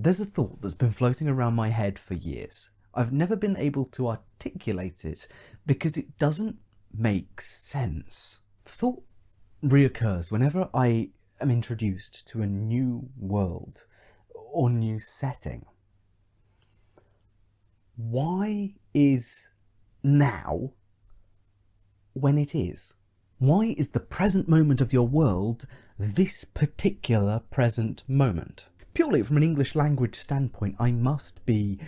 There's a thought that's been floating around my head for years. I've never been able to articulate it because it doesn't make sense. The thought reoccurs whenever I am introduced to a new world or new setting. Why is now when it is? Why is the present moment of your world this particular present moment? Purely from an English language standpoint, I must be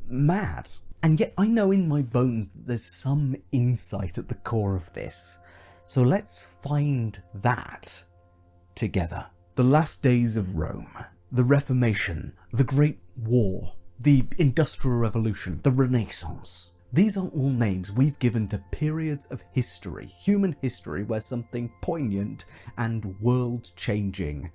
mad. And yet I know in my bones that there's some insight at the core of this. So let's find that together. The last days of Rome, the Reformation, the Great War, the Industrial Revolution, the Renaissance. These are all names we've given to periods of history, human history, where something poignant and world-changing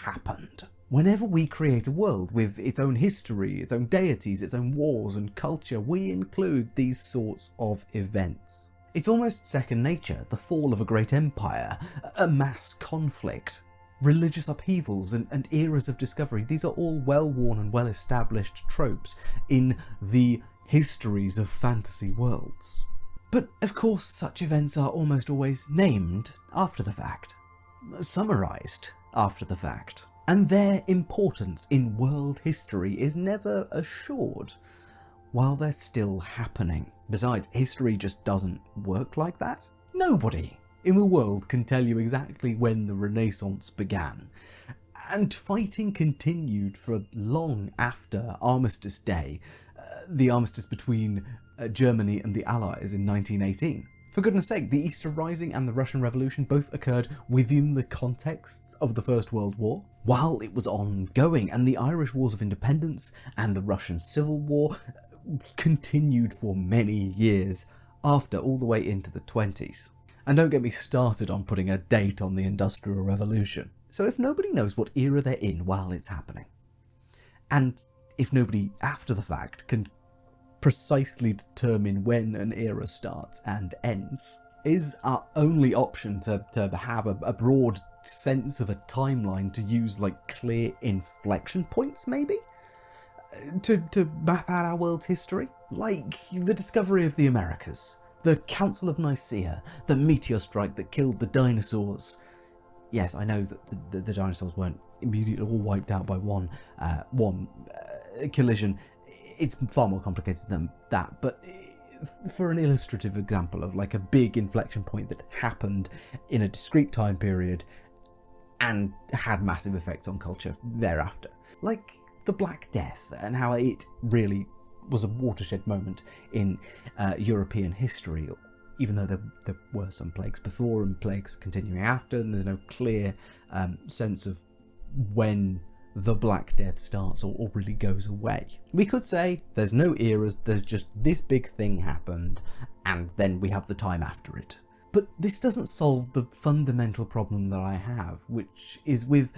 happened. Whenever we create a world with its own history, its own deities, its own wars and culture, we include these sorts of events. It's almost second nature, the fall of a great empire, a mass conflict, religious upheavals and eras of discovery. These are all well-worn and well-established tropes in the histories of fantasy worlds. But of course such events are almost always named after the fact, summarised after the fact. And their importance in world history is never assured while they're still happening. Besides, history just doesn't work like that. Nobody in the world can tell you exactly when the Renaissance began. And fighting continued for long after Armistice Day, the armistice between Germany and the Allies in 1918. For goodness sake, the Easter Rising and the Russian Revolution both occurred within the contexts of the First World War, while it was ongoing, and the Irish Wars of Independence and the Russian Civil War continued for many years after, all the way into the 20s. And don't get me started on putting a date on the Industrial Revolution. So if nobody knows what era they're in while it's happening, and if nobody after the fact can precisely determine when an era starts and ends, is our only option to have a broad sense of a timeline to use, like clear inflection points maybe? To map out our world's history? Like the discovery of the Americas, the Council of Nicaea, the meteor strike that killed the dinosaurs. Yes, I know that the dinosaurs weren't immediately all wiped out by one collision. It's far more complicated than that, but for an illustrative example of like a big inflection point that happened in a discrete time period and had massive effects on culture thereafter. Like the Black Death, and how it really was a watershed moment in European history, even though there were some plagues before and plagues continuing after, and there's no clear sense of when the Black Death starts or really goes away. We could say there's no eras, there's just this big thing happened, and then we have the time after it. But this doesn't solve the fundamental problem that I have, which is with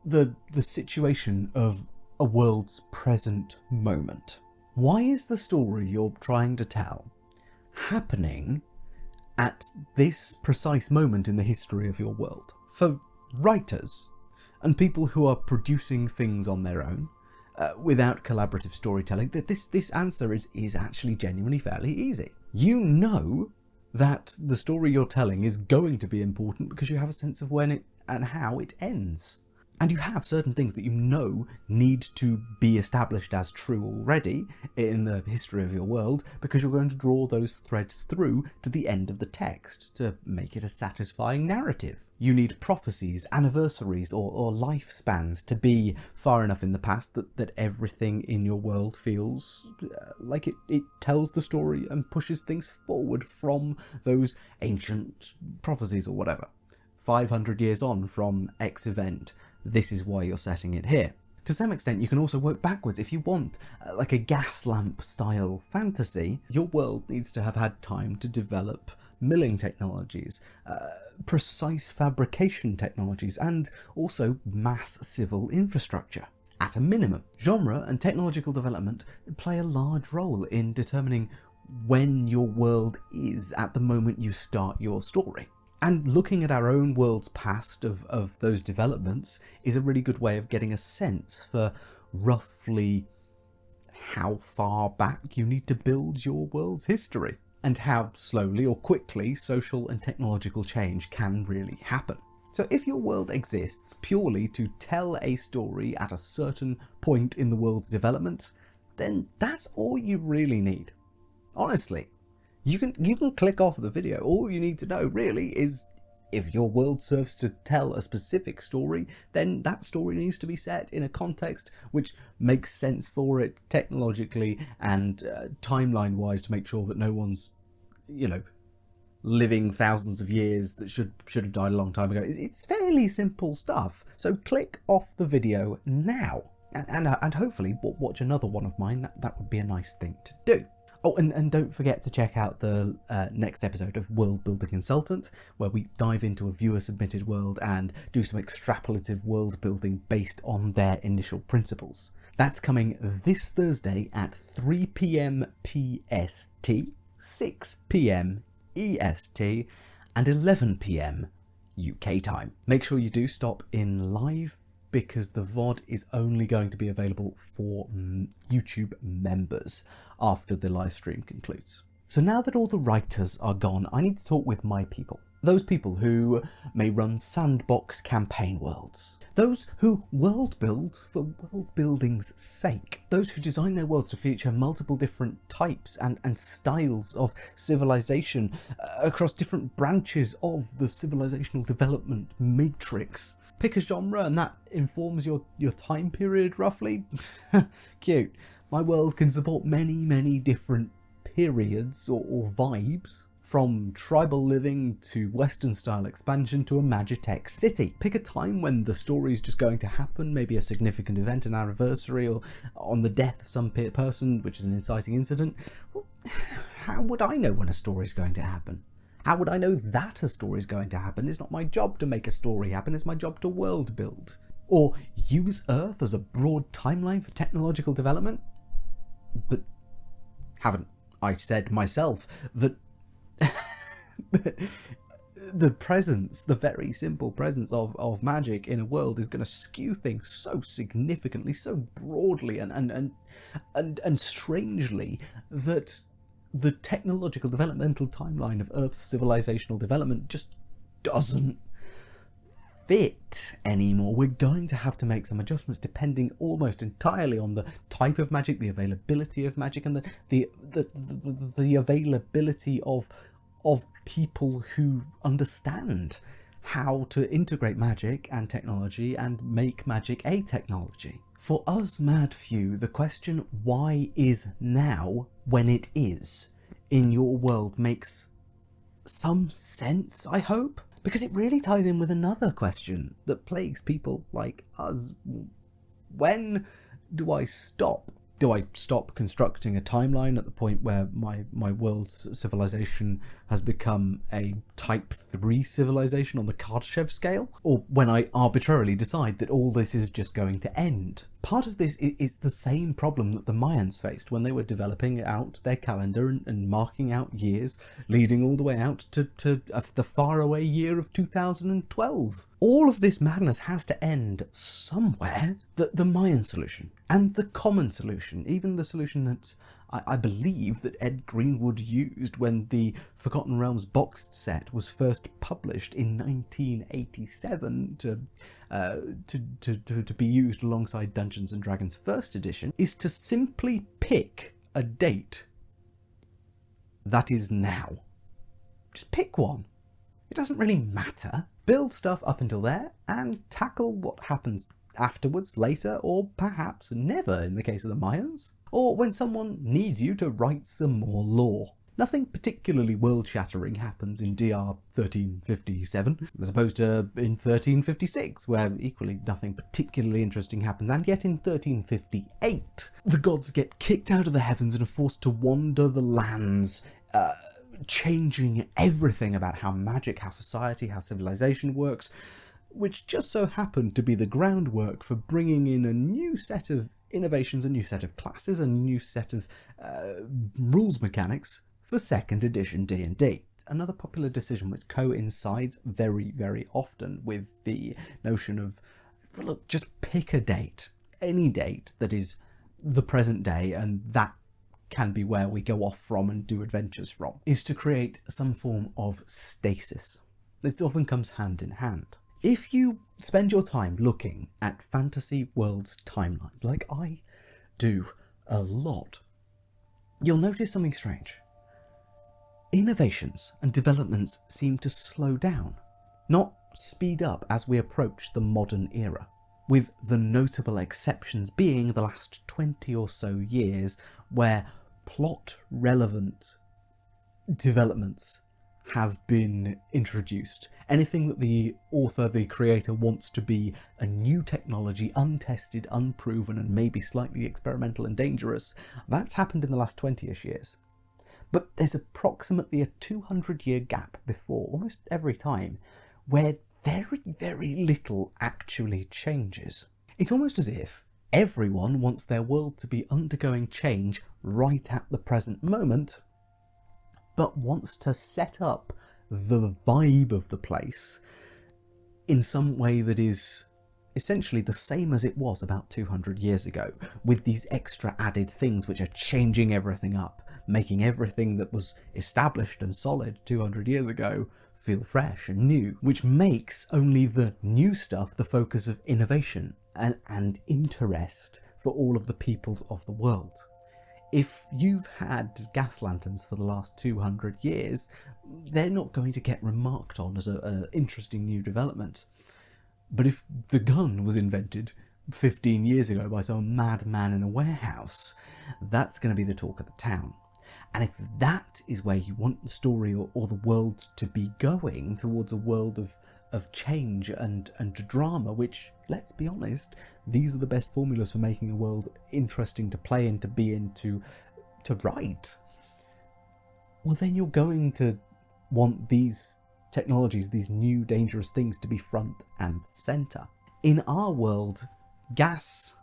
the situation of a world's present moment. Why is the story you're trying to tell happening at this precise moment in the history of your world? For writers and people who are producing things on their own, without collaborative storytelling, that this answer is actually genuinely fairly easy. You know that the story you're telling is going to be important because you have a sense of when it and how it ends. And you have certain things that you know need to be established as true already in the history of your world, because you're going to draw those threads through to the end of the text to make it a satisfying narrative. You need prophecies, anniversaries, or lifespans to be far enough in the past that everything in your world feels like it tells the story and pushes things forward from those ancient prophecies or whatever. 500 years on from X event, this is why you're setting it here. To some extent, you can also work backwards. If you want like a gas lamp style fantasy, your world needs to have had time to develop milling technologies, precise fabrication technologies, and also mass civil infrastructure. At a minimum, genre and technological development play a large role in determining when your world is at the moment you start your story. And looking at our own world's past of those developments is a really good way of getting a sense for roughly how far back you need to build your world's history, and how slowly or quickly social and technological change can really happen. So if your world exists purely to tell a story at a certain point in the world's development, then that's all you really need. Honestly, you can click off the video. All you need to know really is if your world serves to tell a specific story, then that story needs to be set in a context which makes sense for it technologically and timeline-wise, to make sure that no one's, living thousands of years that should have died a long time ago. It's fairly simple stuff. So click off the video now, and hopefully watch another one of mine. That would be a nice thing to do. Oh, and don't forget to check out the next episode of Worldbuilding Consultant, where we dive into a viewer-submitted world and do some extrapolative world building based on their initial principles. That's coming this Thursday at 3 PM PST, 6 PM EST, and 11 PM UK time. Make sure you do stop in live, because the VOD is only going to be available for YouTube members after the live stream concludes. So now that all the writers are gone, I need to talk with my people. Those people who may run sandbox campaign worlds. Those who world build for world building's sake. Those who design their worlds to feature multiple different types and styles of civilization across different branches of the civilizational development matrix. Pick a genre and that informs your time period roughly. Cute. My world can support many different periods or vibes. From tribal living to Western style expansion to a Magitech city. Pick a time when the story is just going to happen, maybe a significant event, an anniversary, or on the death of some person, which is an inciting incident. Well, how would I know when a story is going to happen? How would I know that a story is going to happen? It's not my job to make a story happen, it's my job to world build. Or use Earth as a broad timeline for technological development? But haven't I said myself that the very simple presence of magic in a world is going to skew things so significantly, so broadly and strangely, that the technological developmental timeline of Earth's civilizational development just doesn't fit anymore. We're going to have to make some adjustments depending almost entirely on the type of magic, the availability of magic, and the availability of people who understand how to integrate magic and technology and make magic a technology. For us mad few, the question why is now when it is in your world makes some sense, I hope, because it really ties in with another question that plagues people like us. When do I stop? Do I stop constructing a timeline at the point where my world's civilization has become a type 3 civilization on the Kardashev scale? Or when I arbitrarily decide that all this is just going to end? Part of this is the same problem that the Mayans faced when they were developing out their calendar and marking out years, leading all the way out to the faraway year of 2012. All of this madness has to end somewhere. The Mayan solution, and the common solution, even the solution that I believe that Ed Greenwood used when the Forgotten Realms boxed set was first published in 1987 to be used alongside Dungeons & Dragons First Edition, is to simply pick a date that is now. Just pick one. It doesn't really matter. Build stuff up until there and tackle what happens afterwards, later, or perhaps never in the case of the Mayans, or when someone needs you to write some more lore. Nothing particularly world-shattering happens in DR 1357, as opposed to in 1356, where equally nothing particularly interesting happens, and yet in 1358, the gods get kicked out of the heavens and are forced to wander the lands, changing everything about how magic, how society, how civilization works, which just so happened to be the groundwork for bringing in a new set of innovations, a new set of classes, a new set of rules mechanics for 2nd edition D&D. Another popular decision which coincides very often with the notion of, look, just pick a date. any date that is the present day, and that can be where we go off from and do adventures from, is to create some form of stasis. This often comes hand in hand. If you spend your time looking at fantasy worlds' timelines, like I do a lot, you'll notice something strange. Innovations and developments seem to slow down, not speed up as we approach the modern era, with the notable exceptions being the last 20 or so years where plot-relevant developments have been introduced. Anything that the author, the creator, wants to be a new technology, untested, unproven, and maybe slightly experimental and dangerous, that's happened in the last 20-ish years. But there's approximately a 200-year gap before, almost every time, where very, very little actually changes. It's almost as if everyone wants their world to be undergoing change right at the present moment, but wants to set up the vibe of the place in some way that is essentially the same as it was about 200 years ago, with these extra added things which are changing everything up, making everything that was established and solid 200 years ago feel fresh and new, which makes only the new stuff the focus of innovation and interest for all of the peoples of the world. If you've had gas lanterns for the last 200 years, they're not going to get remarked on as an interesting new development. But if the gun was invented 15 years ago by some madman in a warehouse, that's going to be the talk of the town. And if that is where you want the story or the world to be going, towards a world of change and drama, which, let's be honest, these are the best formulas for making a world interesting to play in, to be in, to write, well, then you're going to want these technologies, these new dangerous things, to be front and centre. In our world, gas,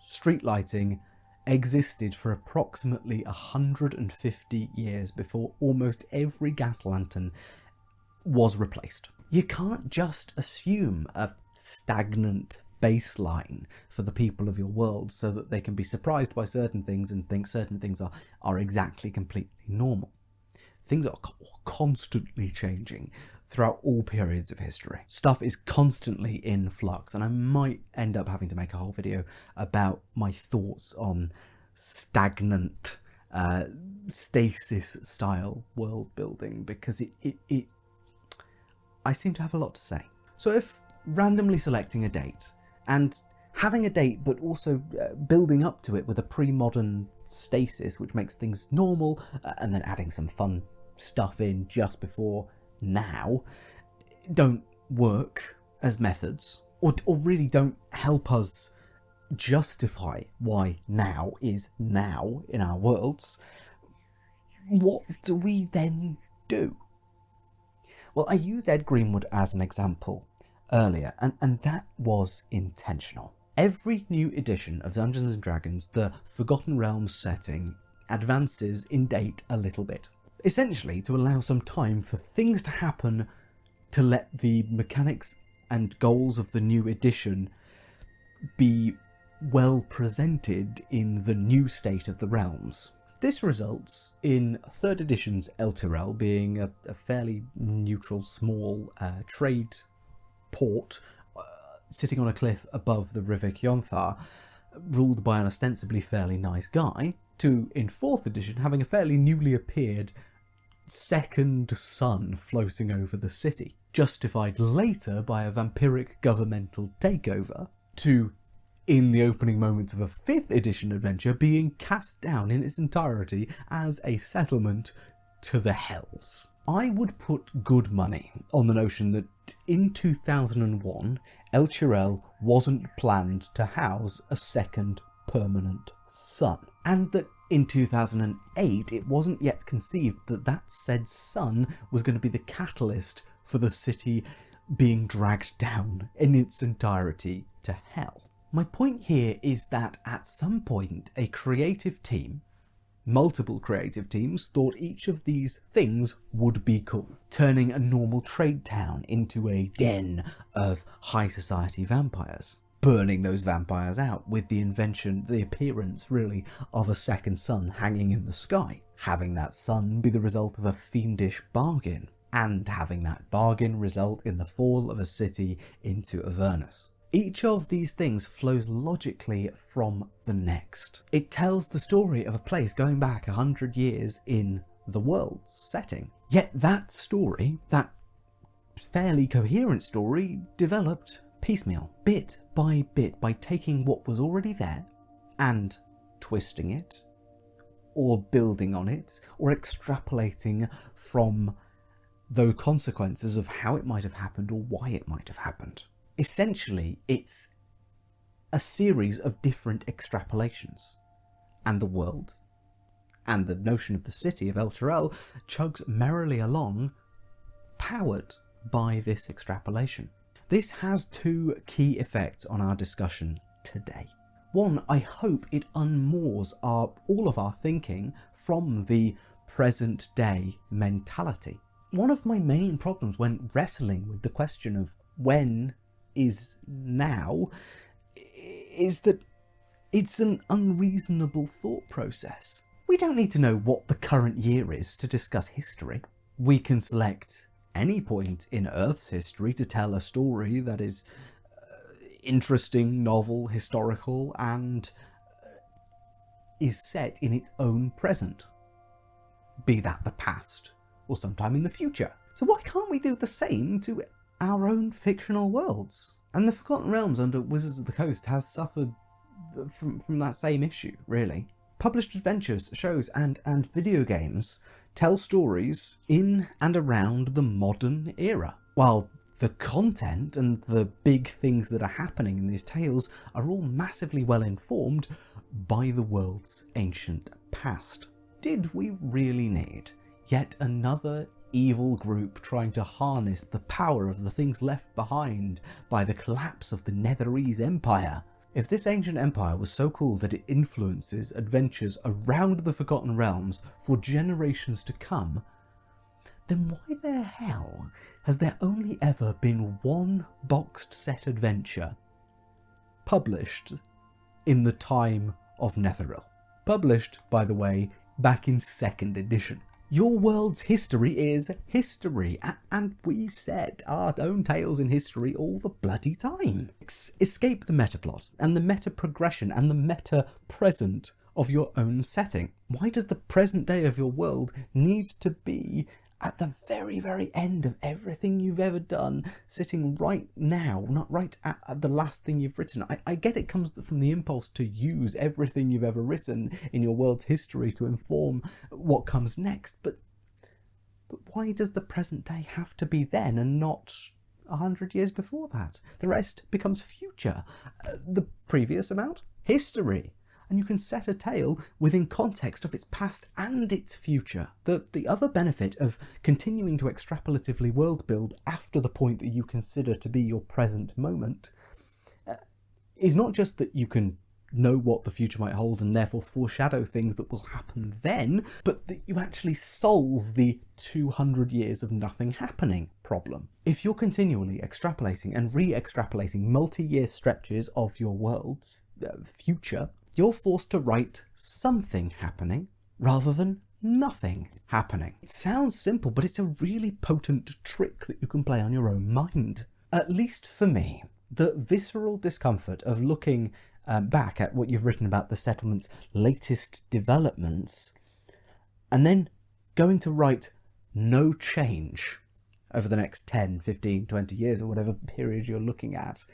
street lighting, existed for approximately 150 years before almost every gas lantern was replaced. You can't just assume a stagnant baseline for the people of your world so that they can be surprised by certain things and think certain things are exactly completely normal. Things are constantly changing throughout all periods of history. Stuff is constantly in flux, and I might end up having to make a whole video about my thoughts on stagnant, stasis style world building, because I seem to have a lot to say. So if randomly selecting a date and having a date but also building up to it with a pre-modern stasis which makes things normal, and then adding some fun stuff in just before now, don't work as methods, or really don't help us justify why now is now in our worlds, what do we then do? Well, I used Ed Greenwood as an example earlier, and that was intentional. Every new edition of Dungeons & Dragons, the Forgotten Realms setting advances in date a little bit, essentially to allow some time for things to happen to let the mechanics and goals of the new edition be well presented in the new state of the realms. This results in 3rd edition's El Tyrell being a fairly neutral, small trade port sitting on a cliff above the River Kionthar, ruled by an ostensibly fairly nice guy, to, in 4th edition, having a fairly newly appeared second sun floating over the city, justified later by a vampiric governmental takeover, to, in the opening moments of a 5th edition adventure, being cast down in its entirety as a settlement to the Hells. I would put good money on the notion that in 2001, El Tyrell wasn't planned to house a second permanent sun, and that in 2008 it wasn't yet conceived that that said sun was going to be the catalyst for the city being dragged down in its entirety to hell. My point here is that at some point a creative team, multiple creative teams, thought each of these things would be cool, turning a normal trade town into a den of high society vampires. burning those vampires out with the appearance really of a second sun hanging in the sky, having that sun be the result of a fiendish bargain, and having that bargain result in the fall of a city into Avernus. Each of these things flows logically from the next. It tells the story of a place going back 100 years in the world's setting. Yet that story, that fairly coherent story, developed piecemeal, bit by bit, by taking what was already there and twisting it, or building on it, or extrapolating from the consequences of how it might have happened or why it might have happened. Essentially, it's a series of different extrapolations, and the world, and the notion of the city of El Terrell chugs merrily along, powered by this extrapolation. This has two key effects on our discussion today. One, I hope it unmoors all of our thinking from the present day mentality. One of my main problems when wrestling with the question of when is now is that it's an unreasonable thought process. We don't need to know what the current year is to discuss history. We can select any point in Earth's history to tell a story that is interesting, novel, historical, and is set in its own present, be that the past or sometime in the future. So why can't we do the same to our own fictional worlds? And the Forgotten Realms under Wizards of the Coast has suffered from that same issue, really. Published adventures, shows, and video games tell stories in and around the modern era, while the content and the big things that are happening in these tales are all massively well informed by the world's ancient past. Did we really need yet another evil group trying to harness the power of the things left behind by the collapse of the Netherese Empire? If this ancient empire was so cool that it influences adventures around the Forgotten Realms for generations to come, then why the hell has there only ever been one boxed set adventure published in the time of Netheril? Published, by the way, back in 2nd edition. Your world's history is history, and we set our own tales in history all the bloody time. Escape the metaplot, and the meta-progression, and the meta-present of your own setting. Why does the present day of your world need to be at the very, very end of everything you've ever done, sitting right now, not right at the last thing you've written? I get it comes from the impulse to use everything you've ever written in your world's history to inform what comes next, but why does the present day have to be then and not 100 years before that? The rest becomes future. The previous amount? History. And you can set a tale within context of its past and its future. The other benefit of continuing to extrapolatively world build after the point that you consider to be your present moment is not just that you can know what the future might hold and therefore foreshadow things that will happen then, but that you actually solve the 200 years of nothing happening problem. If you're continually extrapolating and re-extrapolating multi-year stretches of your world's future, you're forced to write something happening rather than nothing happening. It sounds simple, but it's a really potent trick that you can play on your own mind. At least for me, the visceral discomfort of looking back at what you've written about the settlement's latest developments, and then going to write no change over the next 10, 15, 20 years, or whatever period you're looking at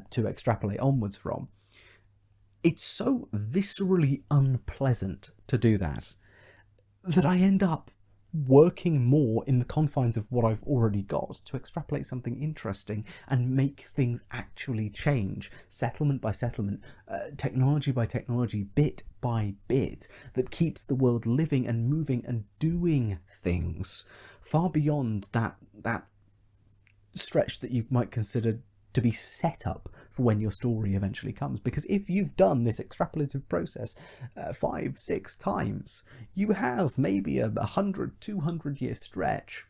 to extrapolate onwards from. It's so viscerally unpleasant to do that I end up working more in the confines of what I've already got to extrapolate something interesting and make things actually change, settlement by settlement, technology by technology, bit by bit, that keeps the world living and moving and doing things far beyond that stretch that you might consider to be set up for when your story eventually comes. Because if you've done this extrapolative process 5, 6 times, you have maybe a 100, 200 year stretch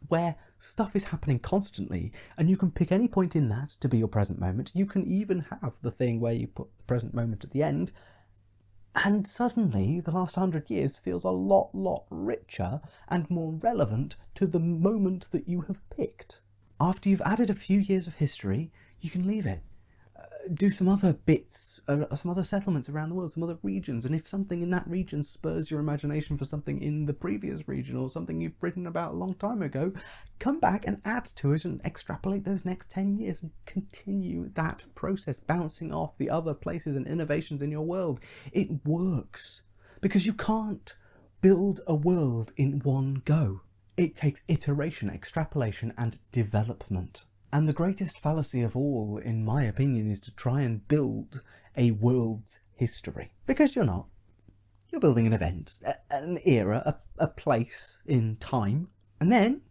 where Stuff is happening constantly, and you can pick any point in that to be your present moment. You can even have the thing where you put the present moment at the end, and suddenly the last 100 years feels a lot richer and more relevant to the moment that you have picked. After you've added a few years of history, you can leave it. Do some other bits, some other settlements around the world, some other regions, and if something in that region spurs your imagination for something in the previous region or something you've written about a long time ago, come back and add to it and extrapolate those next 10 years and continue that process, bouncing off the other places and innovations in your world. It works, because you can't build a world in one go. It takes iteration, extrapolation, and development. And the greatest fallacy of all, in my opinion, is to try and build a world's history. Because you're not. You're building an event, an era, a place in time, and then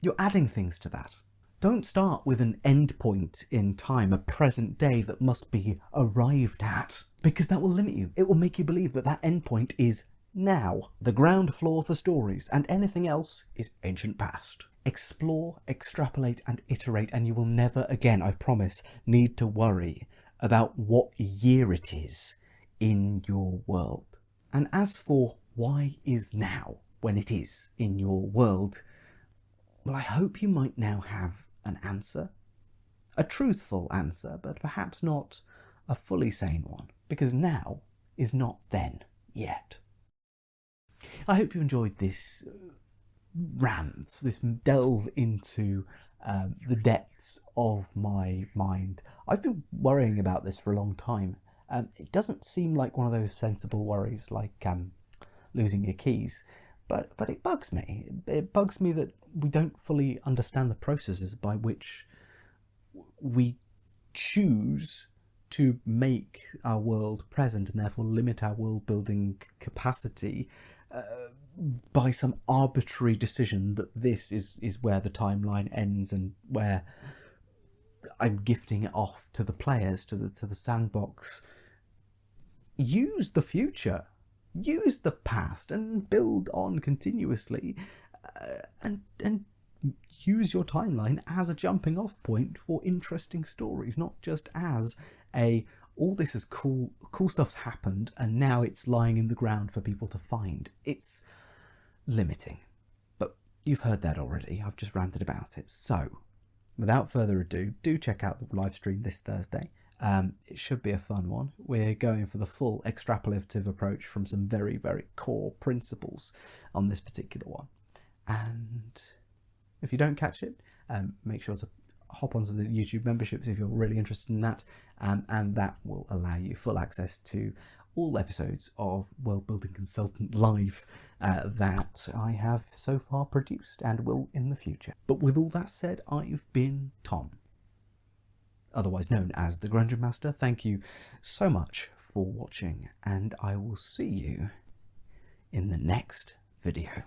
you're adding things to that. Don't start with an end point in time, a present day that must be arrived at, because that will limit you. It will make you believe that that end point is now. The ground floor for stories, and anything else is ancient past. Explore, extrapolate, and iterate, and you will never again, I promise, need to worry about what year it is in your world. And as for why is now when it is in your world, well, I hope you might now have an answer. A truthful answer, but perhaps not a fully sane one, because now is not then yet. I hope you enjoyed this rants, this delve into the depths of my mind. I've been worrying about this for a long time. It doesn't seem like one of those sensible worries like losing your keys, but it bugs me. It bugs me that we don't fully understand the processes by which we choose to make our world present and therefore limit our world building capacity by some arbitrary decision that this is where the timeline ends and where I'm gifting it off to the players, to the sandbox. Use the future, use the past, and build on continuously, and use your timeline as a jumping off point for interesting stories, not just as all this is cool stuff's happened and now it's lying in the ground for people to find. It's limiting. But you've heard that already. I've just ranted about it. So, without further ado, do check out the live stream this Thursday. It should be a fun one. We're going for the full extrapolative approach from some very, very core principles on this particular one. And if you don't catch it, make sure to hop onto the YouTube memberships if you're really interested in that, and that will allow you full access to all episodes of Worldbuilding Consultant Live that I have so far produced and will in the future. But with all that said, I've been Tom, otherwise known as the Grungeon Master. Thank you so much for watching, and I will see you in the next video.